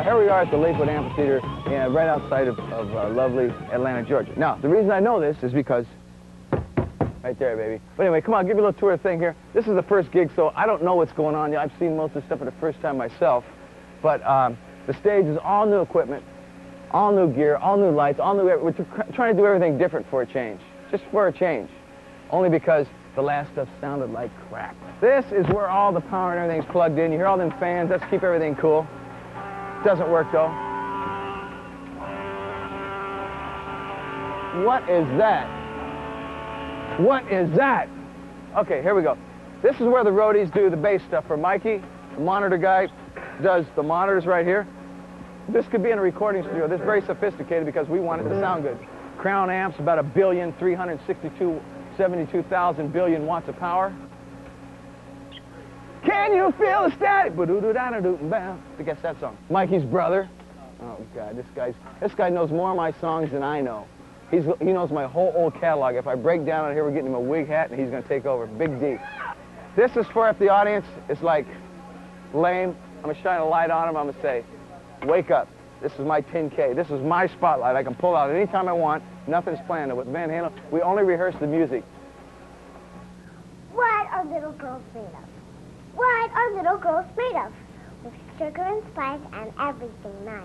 here we are at the Lakewood Amphitheater, right outside of lovely Atlanta, Georgia. Now, the reason I know this is because, right there, baby. But anyway, come on, give me a little tour of the thing here. This is the first gig, so I don't know what's going on yet. I've seen most of the stuff for the first time myself. But the stage is all new equipment, all new gear, all new lights, all new... We're trying to do everything different for a change. Just for a change. Only because the last stuff sounded like crap. This is where all the power and everything's plugged in. You hear all them fans. Let's keep everything cool. Doesn't work, though. What is that? What is that? Okay, here we go. This is where the roadies do the bass stuff for Mikey. The monitor guy does the monitors right here. This could be in a recording studio. This is very sophisticated because we want it to sound good. Crown amps, about 1,372,000 billion watts of power. Can you feel the static? I guess that song. Mikey's brother. Oh God, this guy knows more of my songs than I know. He knows my whole old catalog. If I break down on here, we're getting him a wig hat and he's going to take over. Big D. This is for if the audience is like lame. I'm going to shine a light on him. I'm going to say, wake up. This is my 10K. This is my spotlight. I can pull out anytime I want. Nothing's planned. With Van Halen, we only rehearse the music. What are little girls made of? What are little girls made of? With sugar and spice and everything nice.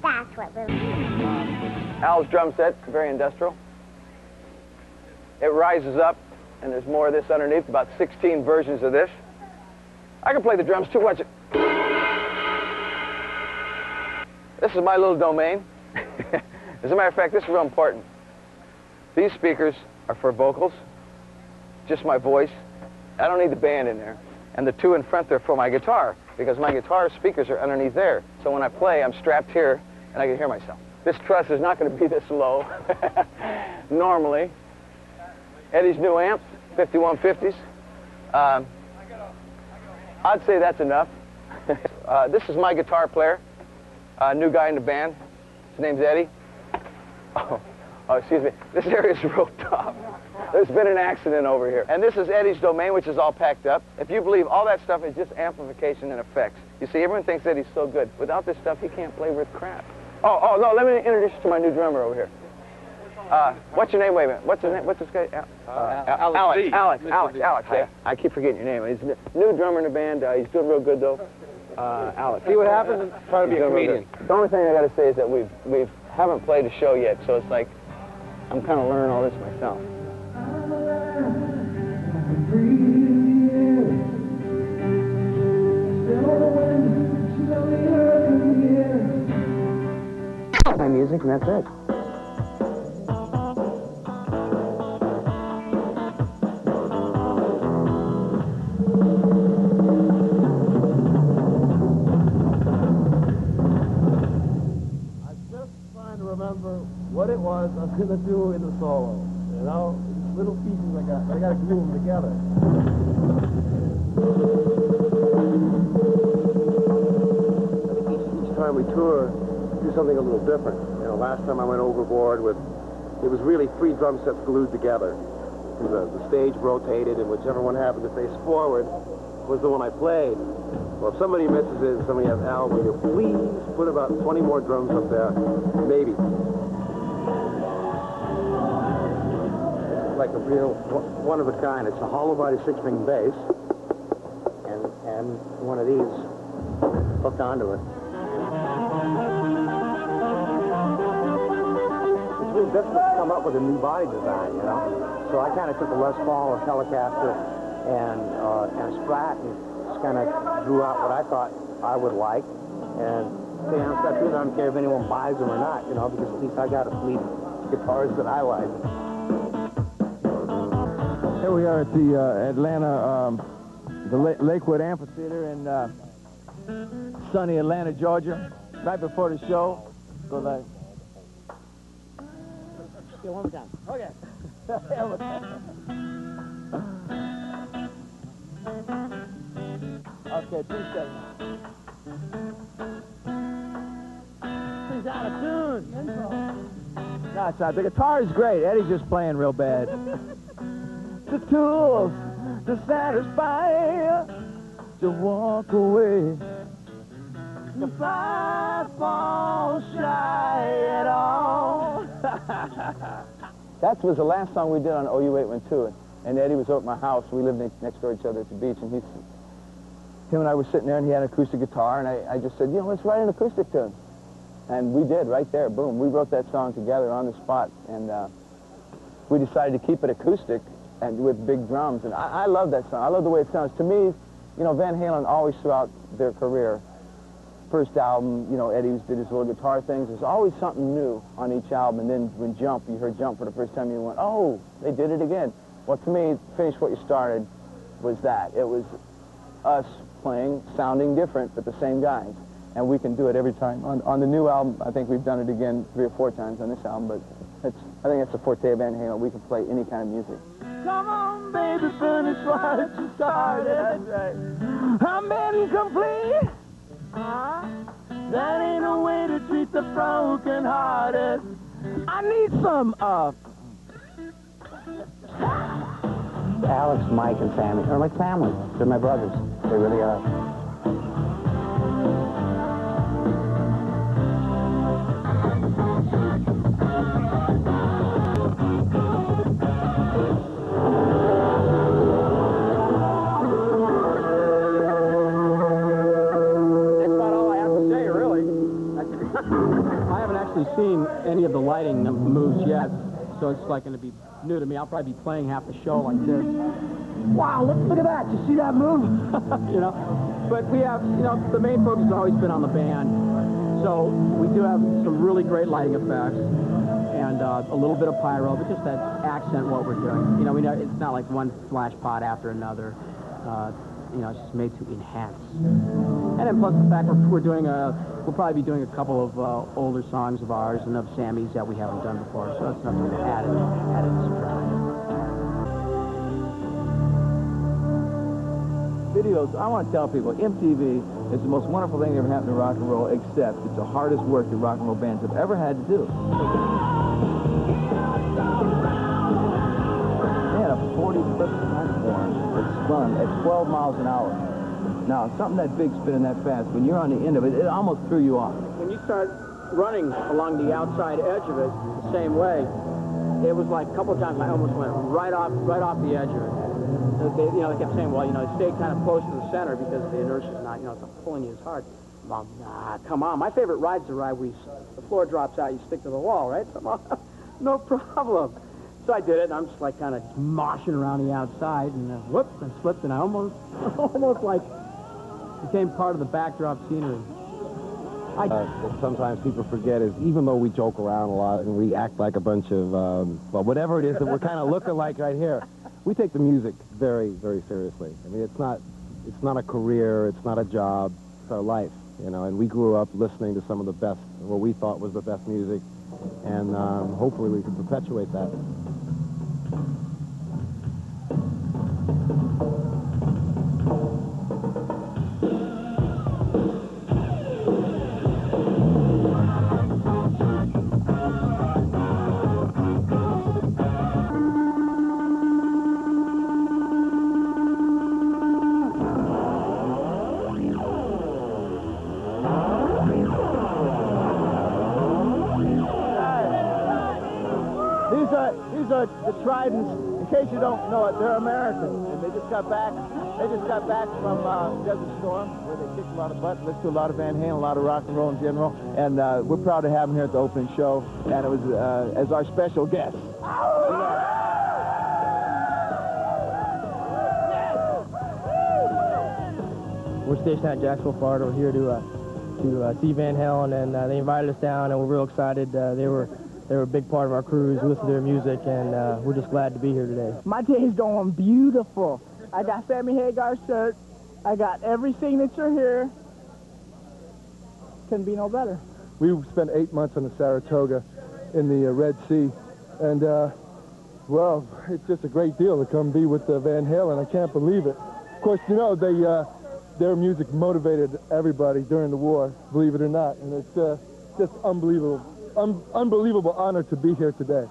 That's what little Al's drum set, very industrial. It rises up, and there's more of this underneath, about 16 versions of this. I can play the drums too. Watch it. This is my little domain. As a matter of fact, this is real important. These speakers are for vocals, just my voice. I don't need the band in there. And the two in front, they're for my guitar, because my guitar speakers are underneath there. So when I play, I'm strapped here, and I can hear myself. This truss is not going to be this low, normally. Eddie's new amps, 5150s. I'd say that's enough. This is my guitar player, new guy in the band. His name's Eddie. Oh, excuse me. This area is roped off. There's been an accident over here. And this is Eddie's domain, which is all packed up. If you believe all that stuff is just amplification and effects. You see, everyone thinks Eddie's so good. Without this stuff, he can't play worth crap. Oh, no, let me introduce you to my new drummer over here. What's your name? Wait a minute. What's his name? What's this guy? Alex. Yeah. I keep forgetting your name. He's a new drummer in the band. He's doing real good, though. Alex. See what happens? Try to be a comedian. The only thing I got to say is that we haven't played a show yet, so it's like I'm kind of learning all this myself. My music, and that's it. Remember what it was I was going to do in the solo. You know, these little pieces I got to glue them together. Each time we tour, do something a little different. You know, last time I went overboard with, it was really 3 drum sets glued together. The stage rotated, and whichever one happened to face forward was the one I played. Well, if somebody misses it and somebody has Al, will you please put about 20 more drums up there? Maybe. It's like a real one of a kind. It's a hollow body 6-string bass, and one of these hooked onto it. It's really difficult to come up with a new body design, you know. So I kind of took a Les Paul, a Telecaster, and a Strat, and kind of drew out what I thought I would like, and the amps got through. I don't care if anyone buys them or not, you know, because at least I got a fleet of guitars that I like. Here we are at the Atlanta, the Lakewood Amphitheater in sunny Atlanta, Georgia. Right before the show, go like. Yeah, one more time. Okay. Okay, 2 seconds. He's out of tune. No, it's not. The guitar is great. Eddie's just playing real bad. The tools to satisfy, to walk away. if I fall shy at all. That was the last song we did on OU 812, and Eddie was over at my house. We lived next door to each other at the beach, and him and I were sitting there, and he had an acoustic guitar, and I just said, you know, let's write an acoustic tune. And we did, right there, boom. We wrote that song together on the spot, and we decided to keep it acoustic and with big drums, and I love that song. I love the way it sounds. To me, you know, Van Halen always throughout their career, first album, you know, Eddie did his little guitar things. There's always something new on each album, and then when Jump, you heard Jump for the first time, you went, oh, they did it again. Well, to me, Finish What You Started was that. It was us playing, sounding different, but the same guys. And we can do it every time. On the new album, I think we've done it again 3 or 4 times on this album, but I think that's the forte of Van Halen. We can play any kind of music. Come on, baby, finish what you started. That's right. I'm incomplete. That ain't a way to treat the broken hearted. I need some Alex, Mike, and Sammy are like family. They're my brothers. They really are. Seen any of the lighting moves yet, so it's like going to be new to me. I'll probably be playing half the show like this. Wow, look at that! You see that move? You know, but we have, you know, the main focus has always been on the band, so we do have some really great lighting effects and a little bit of pyro, but just that accent what we're doing. You know, it's not like one flash pot after another. You know, it's just made to enhance. And then plus the fact we're doing we'll probably be doing a couple of older songs of ours and of Sammy's that we haven't done before, so that's nothing to add and subtract. Videos, I want to tell people, MTV is the most wonderful thing that ever happened to rock and roll, except it's the hardest work that rock and roll bands have ever had to do. They had a 40-foot platform that spun at 12 miles an hour. Now, something that big spinning that fast, when you're on the end of it, it almost threw you off. When you start running along the outside edge of it the same way, it was like a couple of times I almost went right off the edge of it. They, you know, they kept saying, well, you know, stay kind of close to the center because the inertia's not, you know, it's not pulling you as hard. Well, nah, come on. My favorite ride's the ride the floor drops out, you stick to the wall, right? No problem. So I did it, and I'm just like kind of moshing around the outside, and whoops, I slipped, and I almost like became part of the backdrop scenery. What sometimes people forget is even though we joke around a lot and we act like a bunch of, well, whatever it is that we're kind of looking like right here, we take the music very, very seriously. I mean, it's not a career, it's not a job, it's our life, you know, and we grew up listening to some of the best, what we thought was the best music, and hopefully we can perpetuate that. These are the Tridents. In case you don't know it, they're American, and they just got back. They just got back from Desert Storm, where they kicked a lot of butt, listened to a lot of Van Halen, a lot of rock and roll in general, and we're proud to have them here at the opening show, and it was as our special guest. We're stationed at Jacksonville, Florida. We're here to see Van Halen, and they invited us down, and we're real excited. They were a big part of our cruise. We listen to their music, and we're just glad to be here today. My day's going beautiful. I got Sammy Hagar's shirt. I got every signature here. Couldn't be no better. We spent 8 months on the Saratoga in the Red Sea, and well, it's just a great deal to come be with Van Halen. I can't believe it. Of course, you know, their music motivated everybody during the war, believe it or not, and it's just unbelievable. Unbelievable honor to be here today.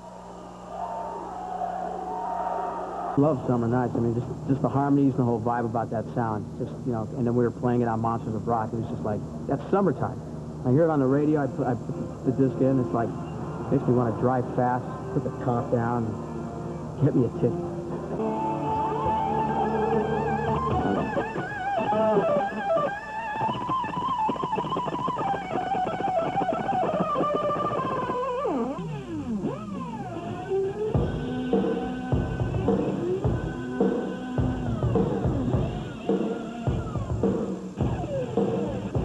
Love Summer Nights. I mean, just the harmonies and the whole vibe about that sound. Just, you know, and then we were playing it on Monsters of Rock. It was just like, that's summertime. I hear it on the radio. I put the disc in. It's like, makes me want to drive fast, put the top down, and get me a ticket.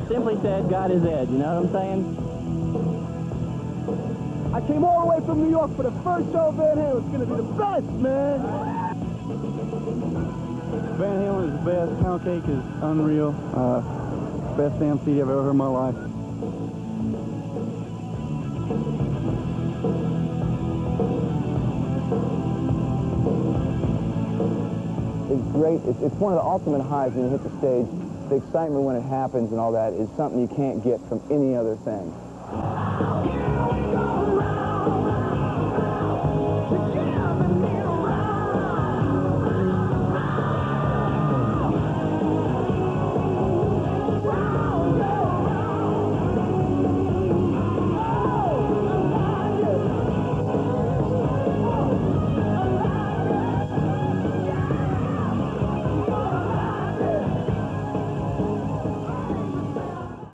Simply said, God is Ed, you know what I'm saying? I came all the way from New York for the first show of Van Halen. It's going to be the best, man. Van Halen is the best. Pound Cake is unreal. Best damn CD I've ever heard in my life. It's great. It's one of the ultimate highs when you hit the stage. The excitement when it happens and all that is something you can't get from any other thing.